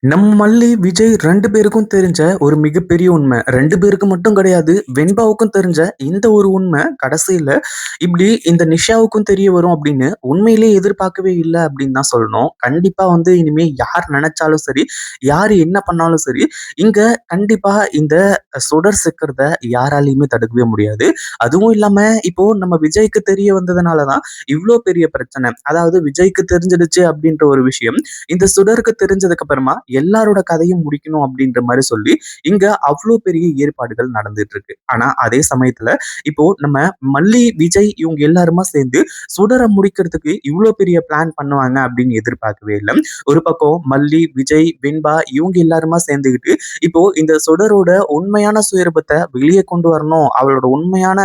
நம்ம மல்லி, விஜய் 2 பேருக்கும் தெரிஞ்ச ஒரு மிகப்பெரிய உண்மை. 2 பேருக்கு மட்டும் கிடையாது. வெண்பாவுக்கும் தெரிஞ்ச இந்த ஒரு உண்மை கடைசியில இப்படி இந்த நிஷாவுக்கும் தெரிய வரும் அப்படின்னு உண்மையிலேயே எதிர்பார்க்கவே இல்ல அப்படின்னு தான் சொல்லணும். கண்டிப்பா வந்து இனிமே யார் நினைச்சாலும் சரி, யாரு என்ன பண்ணாலும் சரி, இங்க கண்டிப்பா இந்த சுடர் சிக்கிறத யாராலயுமே தடுக்கவே முடியாது. அதுவும் இல்லாம இப்போ நம்ம விஜய்க்கு தெரிய வந்ததுனால தான் இவ்ளோ பெரிய பிரச்சனை. அதாவது விஜய்க்கு தெரிஞ்சிடுச்சு அப்படின்ற ஒரு விஷயம் இந்த சுடருக்கு தெரிஞ்சதுக்கு அப்புறமா எல்லாரோட கதையும் முடிக்கணும் அப்படின்ற மாதிரி சொல்லி இங்க அவ்வளோ பெரிய ஏற்பாடுகள் நடந்துட்டு இருக்கு. ஆனா அதே சமயத்துல இப்போ நம்ம மல்லி, விஜய் இவங்க எல்லாருமா சேர்ந்து சுடரை முடிக்கிறதுக்கு இவ்வளோ பெரிய பிளான் பண்ணுவாங்க அப்படின்னு எதிர்பார்க்கவே இல்லை. ஒரு பக்கம் மல்லி, விஜய், வெண்பா இவங்க எல்லாருமா சேர்ந்துக்கிட்டு இப்போ இந்த சுடரோட உண்மையான சுயரூபத்தை வெளியே கொண்டு வரணும், அவளோட உண்மையான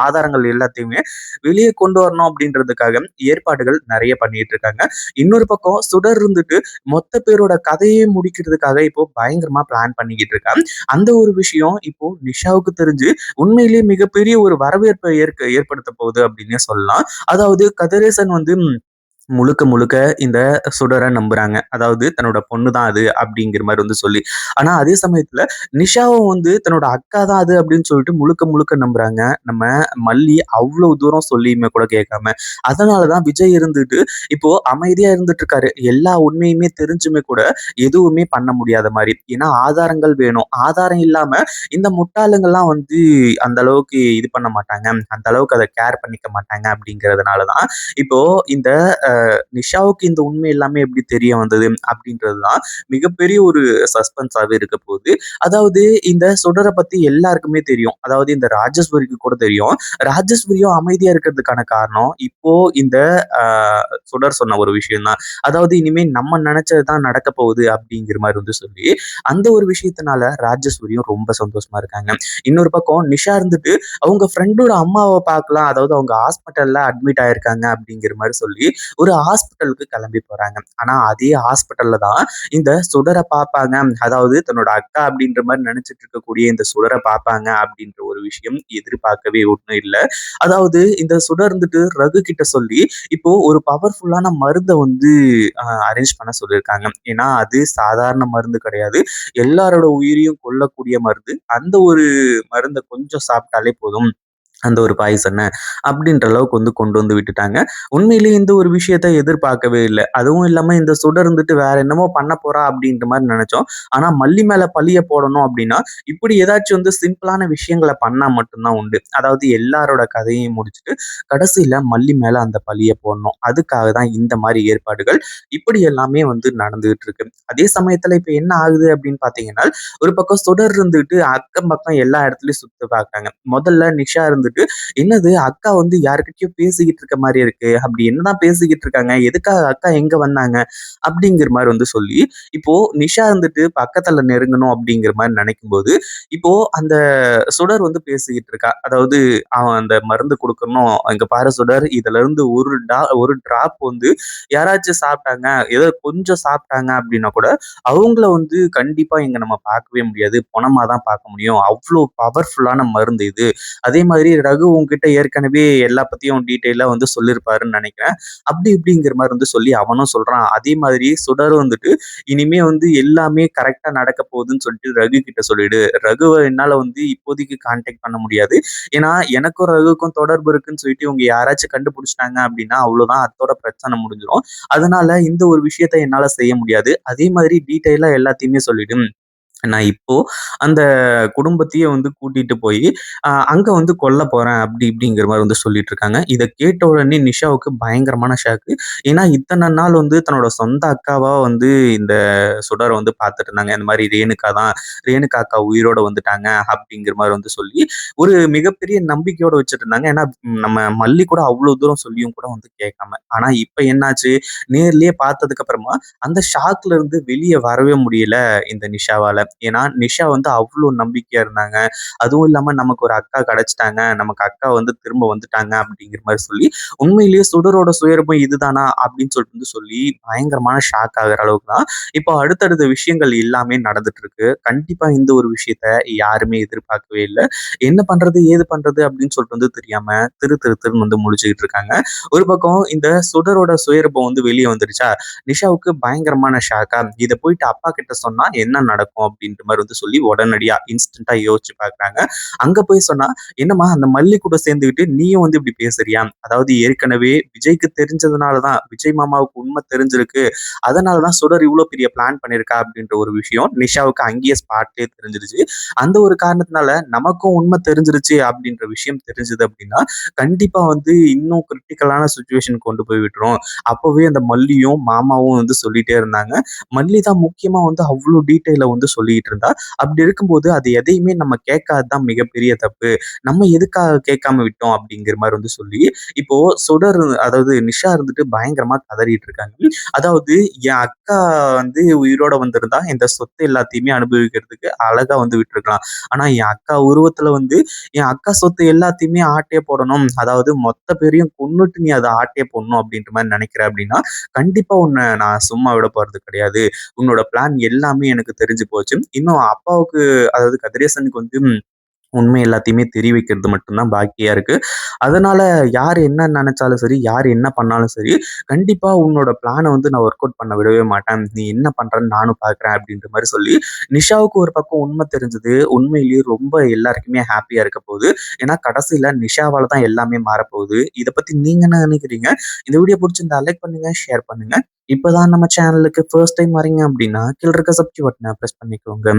ஆதாரங்கள் எல்லாத்தையுமே வெளியே கொண்டு வரணும் அப்படின்றதுக்காக ஏற்பாடுகள் நிறைய பண்ணிட்டு இருக்காங்க. இன்னொரு பக்கம் சுடர் இருந்துட்டு மொத்த பேரோட கதையே முடிக்கிறதுக்காக இப்போ பயங்கரமா பிளான் பண்ணிக்கிட்டு இருக்கான். அந்த ஒரு விஷயம் இப்போ நிஷாவுக்கு தெரிஞ்சு உண்மையிலேயே மிகப்பெரிய ஒரு வரவேற்பை ஏற்படுத்த போகுது அப்படின்னே சொல்லலாம். அதாவது கதிரேசன் வந்து முழுக்க முழுக்க இந்த சுடரை நம்புறாங்க. அதாவது தன்னோட பொண்ணு தான் அது அப்படிங்கிற மாதிரி வந்து சொல்லி. ஆனா அதே சமயத்துல நிஷாவும் வந்து தன்னோட அக்கா தான் அது அப்படின்னு சொல்லிட்டு முழுக்க முழுக்க நம்புறாங்க. நம்ம மல்லி அவ்வளவு தூரம் சொல்லியுமே கூட கேட்காம. அதனாலதான் விஜய் இருந்துட்டு இப்போ அமைதியா இருந்துட்டு இருக்காரு. எல்லா உண்மையுமே தெரிஞ்சுமே கூட எதுவுமே பண்ண முடியாத மாதிரி. ஏன்னா ஆதாரங்கள் வேணும். ஆதாரம் இல்லாம இந்த முட்டாளுங்கெல்லாம் வந்து அந்த அளவுக்கு இது பண்ண மாட்டாங்க. அந்த அளவுக்கு அதை கேர் பண்ணிக்க மாட்டாங்க அப்படிங்கிறதுனாலதான் இப்போ இந்த நிஷாவுக்கு இந்த உண்மை எல்லாமே எப்படி தெரிய வந்தது அப்படின்றதுதான் மிகப்பெரிய ஒரு சஸ்பென்ஸாவே இருக்க போகுது. அதாவது இந்த சுடரை பத்தி எல்லாருக்குமே தெரியும். அதாவது இந்த ராஜேஸ்வரிக்கு கூட தெரியும். ராஜேஸ்வரியும் அமைதியா இருக்கிறதுக்கான காரணம் இப்போ இந்த சுடர் சொன்ன ஒரு விஷயம் தான். அதாவது இனிமே நம்ம நினைச்சதுதான் நடக்க போகுது அப்படிங்கிற மாதிரி வந்து சொல்லி அந்த ஒரு விஷயத்தினால ராஜேஸ்வரியும் ரொம்ப சந்தோஷமா இருக்காங்க. இன்னொரு பக்கம் நிஷா இருந்துட்டு அவங்க ஃப்ரெண்டோட அம்மாவை பார்க்கலாம், அதாவது அவங்க ஹாஸ்பிட்டல்ல அட்மிட் ஆயிருக்காங்க அப்படிங்கிற மாதிரி சொல்லி ஒரு ஹாஸ்பிட்டலுக்கு கிளம்பி போறாங்க. ஆனா அதே ஹாஸ்பிட்டல்ல தான் இந்த சுடரை பார்ப்பாங்க. அதாவது தன்னோட அக்கா அப்படின்ற மாதிரி நினைச்சிட்டு இருக்கக்கூடிய இந்த சுடரை பார்ப்பாங்க அப்படின்ற ஒரு விஷயம் எதிர்பார்க்கவே ஒண்ணும் இல்ல. அதாவது இந்த சுடர் இருந்துட்டு ரகு கிட்ட சொல்லி இப்போ ஒரு பவர்ஃபுல்லான மருந்தை வந்து அரேஞ்ச் பண்ண சொல்லியிருக்காங்க. ஏன்னா அது சாதாரண மருந்து கிடையாது. எல்லாரோட உயிரையும் கொல்லக்கூடிய மருந்து. அந்த ஒரு மருந்தை கொஞ்சம் சாப்பிட்டாலே போதும், அந்த ஒரு பாய்சன அப்படின்ற அளவுக்கு வந்து கொண்டு வந்து விட்டுட்டாங்க. உண்மையிலேயே இந்த ஒரு விஷயத்த எதிர்பார்க்கவே இல்ல. அதுவும் இல்லாம இந்த சுடர் இருந்துட்டு வேற என்னமோ பண்ண போறா அப்படின்ற மாரி நெனச்சோம். ஆனா மல்லி மேல பழிய போடணும் அப்படின்னா, இப்படி ஏதாச்சும் வந்து சிம்பிளான விஷயங்கள பண்ணா மட்டும் தான் உண்டு. அதாவது எல்லாரோட கதையையும் முடிச்சுட்டு, கடைசியில மல்லி மேல அந்த பழிய போடணும். அதுக்காக தான் இந்த மாரி ஏற்பாடுகள். இப்படி எல்லாமே வந்து நடந்துகிட்டு இருக்கு. அதே சமயத்துல இப்ப என்ன ஆகுது அப்படின்னு பார்த்தீங்கன்னா, ஒரு பக்கம் சுடர் இருந்துட்டு அக்கம் பக்கம் எல்லா இடத்துலயும் சுத்தி பார்க்குறாங்க. முதல்ல நிஷா இருந்துட்டு என்னது அக்கா வந்து யார்கிட்டயோ பேசிக்கிட்டு இருக்க மாதிரி இருக்கு, அப்படி என்னதான் பேசிக்கிட்டு இருக்காங்க, எதுக்காக அக்கா எங்க வந்தாங்க அப்படிங்கிற மாதிரி வந்து சொல்லி இப்போ நிஷா வந்துட்டு பக்கத்துல நெருங்கணும் அப்படிங்கிற மாதிரி நினைக்கும் போது இப்போ அந்த சுடர் வந்து பேசிக்கிட்டு இருக்கா. அதாவது அவன் அந்த மருந்து கொடுக்கணும், அங்க பாரு சுடர், இதுல இருந்து ஒரு டிராப் வந்து யாராச்சும் சாப்பிட்டாங்க, ஏதோ கொஞ்சம் சாப்பிட்டாங்க அப்படின்னா கூட அவங்கள வந்து கண்டிப்பா இங்க நம்ம பார்க்கவே முடியாது, பணமா தான் பார்க்க முடியும், அவ்வளோ பவர்ஃபுல்லான மருந்து இது. அதே மாதிரி ரகு உன்கிட்ட ஏற்கனவே எல்லா பத்தியும் டீட்டெயிலா வந்து சொல்லியிருப்பாருன்னு நினைக்கிறேன். அப்படி இப்படிங்கிற மாதிரி வந்து சொல்லி அவனும் சொல்றான். அதே மாதிரி சுடரும் வந்துட்டு இனிமே வந்து எல்லாமே கரெக்டா நடக்க போகுதுன்னு சொல்லிட்டு ரகு கிட்ட சொல்லிடு. ரகுவை என்னால வந்து இப்போதைக்கு கான்டாக்ட் பண்ண முடியாது. ஏன்னா எனக்கும் ரகுக்கும் தொடர்பு இருக்குன்னு சொல்லிட்டு இவங்க யாராச்சும் கண்டுபிடிச்சிட்டாங்க அப்படின்னா அவ்வளவுதான், அத்தோட பிரச்சனை முடிஞ்சிடும். அதனால இந்த ஒரு விஷயத்த என்னால செய்ய முடியாது. அதே மாதிரி டீட்டெயிலா எல்லாத்தையுமே சொல்லிடு. நான் இப்போ அந்த குடும்பத்தையே வந்து கூட்டிட்டு போய் அங்க வந்து கொல்ல போறேன் அப்படி இப்படிங்கிற மாதிரி வந்து சொல்லிட்டு இருக்காங்க. இதை கேட்ட உடனே நிஷாவுக்கு பயங்கரமான ஷாக்கு. ஏன்னா இத்தனை நாள் வந்து தன்னோட சொந்த அக்காவா வந்து இந்த சுடரை வந்து பார்த்துட்டு இருந்தாங்க. இந்த மாதிரி ரேணுகா தான், ரேணுகா அக்கா உயிரோட வந்துட்டாங்க அப்படிங்கிற மாதிரி வந்து சொல்லி ஒரு மிகப்பெரிய நம்பிக்கையோட வச்சுட்டு இருந்தாங்க. ஏன்னா நம்ம மல்லி கூட அவ்வளவு தூரம் சொல்லியும் கூட வந்து கேட்காம. ஆனா இப்ப என்னாச்சு, நேர்லயே பார்த்ததுக்கு அப்புறமா அந்த ஷாக்ல இருந்து வெளியே வரவே முடியல இந்த நிஷாவால. ஏன்னா நிஷா வந்து அவ்வளோ நம்பிக்கையா இருந்தாங்க. அதுவும் இல்லாம நமக்கு ஒரு அக்கா கிடைச்சிட்டாங்க. நமக்கு அக்கா வந்து திரும்ப வந்துட்டாங்க அப்படிங்கிற மாரி சொல்லி, உண்மையிலேயே சுடரோட சுயரூபம் இதுதானா அப்படின்னு சொல்லிட்டு வந்து சொல்லி பயங்கரமான ஷாக் ஆகுற அளவுக்கு தான் இப்போ அடுத்தடுத்த விஷயங்கள் எல்லாமே நடந்துட்டு இருக்கு. கண்டிப்பா இந்த ஒரு விஷயத்த யாருமே எதிர்பார்க்கவே இல்ல. என்ன பண்றது? ஏது பண்றது? அப்படின்னு சொல்லிட்டு வந்து தெரியாம திருன்னு வந்து முழிச்சுக்கிட்டு இருக்காங்க. ஒரு பக்கம் இந்த சுடரோட சுயரூபம் வந்து வெளிய வந்துருச்சா, நிஷாவுக்கு பயங்கரமான ஷாக்கா, இத போயிட்டு அப்பா கிட்ட சொன்னா என்ன நடக்கும்? அப்படின்ற மாரி வந்து சொல்லி உடனடியா இன்ஸ்டன்ட்டா யோசிச்சு பார்க்குறாங்க. அங்க போய் சொன்னா, "என்னம்மா அந்த மல்லி கூட சேர்ந்துக்கிட்டு நீயும் வந்து இப்படி பேசுறியா? அதாவது ஏற்கனவே விஜய்க்கு தெரிஞ்சதுனால தான் விஜய் மாமாவுக்கு உண்மை தெரிஞ்சிருக்கு. அதனால தான் சுடர் இவ்ளோ பெரிய பிளான் பண்ணியிருக்கா அப்படின்ற ஒரு விஷயம் நிஷாவுக்கு அங்கேயே ஸ்பாட்லயே தெரிஞ்சிருச்சு. அந்த ஒரு காரணத்தினால நமக்கும் உண்மை தெரிஞ்சிருச்சு அப்படின்ற விஷயம் தெரிஞ்சது அப்படின்னா, கண்டிப்பா வந்து இன்னும் கிரிட்டிக்கலான சிச்சுவேஷன் கொண்டு போய் விட்டுரும். அப்பவே அந்த மல்லியும், மாமாவும் வந்து சொல்லிட்டே இருந்தாங்க. மல்லி தான் முக்கியமா வந்து அவ்ளோ டீட்டெயில வந்து சொல்லிட்டு இருந்தா. அப்படி இருக்கும்போது அது எதையுமே நம்ம கேட்காதது தான் மிகப்பெரிய தப்பு. நம்ம எதுக்காக கேட்காம விட்டோம் அப்படிங்கிற மாரி வந்து சொல்லி, இப்போ சுடர் அதாவது நிஷா இருந்துட்டு பயங்கரமா கதறிட்டு இருக்காங்க. அதாவது என் அக்கா வந்து உயிரோட வந்திருந்தா இந்த சொத்து எல்லாத்தையுமே அனுபவிக்கிறதுக்கு அழகா வந்து விட்டுருக்கலாம். ஆனா என் அக்கா உருவத்துல வந்து என் அக்கா சொத்து எல்லாத்தையுமே ஆட்டே போடணும். அதாவது மொத்த பேரையும் கொன்னுட்டு நீ அத ஆட்டே போடணும் அப்படின்ற மாரி நினைக்கிற அப்படின்னா, கண்டிப்பா உன்ன நான் சும்மா விட போறது கிடையாது. உன்னோட பிளான் எல்லாமே எனக்கு தெரிஞ்சு போச்சு. இன்னும் அப்பாவுக்கு அதாவது கதிரேசனுக்கு வந்து உண்மை எல்லாத்தையுமே தெரிய வைக்கிறது மட்டும் தான் பாக்கியா இருக்கு. அதனால யார் என்ன நெனச்சாலும் சரி, யார் என்ன பண்ணாலும் சரி, கண்டிப்பா உன்னோட பிளான வந்து நான் ஒர்க் அவுட் பண்ண விடவே மாட்டேன். நீ என்ன பண்றன்னு நானும் பார்க்குறேன் அப்படின்ற மாரி சொல்லி, நிஷாவுக்கு ஒரு பக்கம் உண்மை தெரிஞ்சது. உண்மையிலேயே ரொம்ப எல்லாருக்குமே ஹேப்பியா இருக்க போகுது. ஏன்னா கடைசியில நிஷாவால தான் எல்லாமே மாறப்போகுது. இத பத்தி நீங்க என்ன நெனைக்கிறீங்க? இந்த வீடியோ புடிச்சிருந்தா லைக் பண்ணுங்க, ஷேர் பண்ணுங்க. இப்பதான் நம்ம சேனலுக்கு ஃபர்ஸ்ட் டைம் வரீங்க அப்படின்னா, கீழ இருக்க சப்ஸ்கிரைப் பட்டன பிரஸ் பண்ணிக்கோங்க.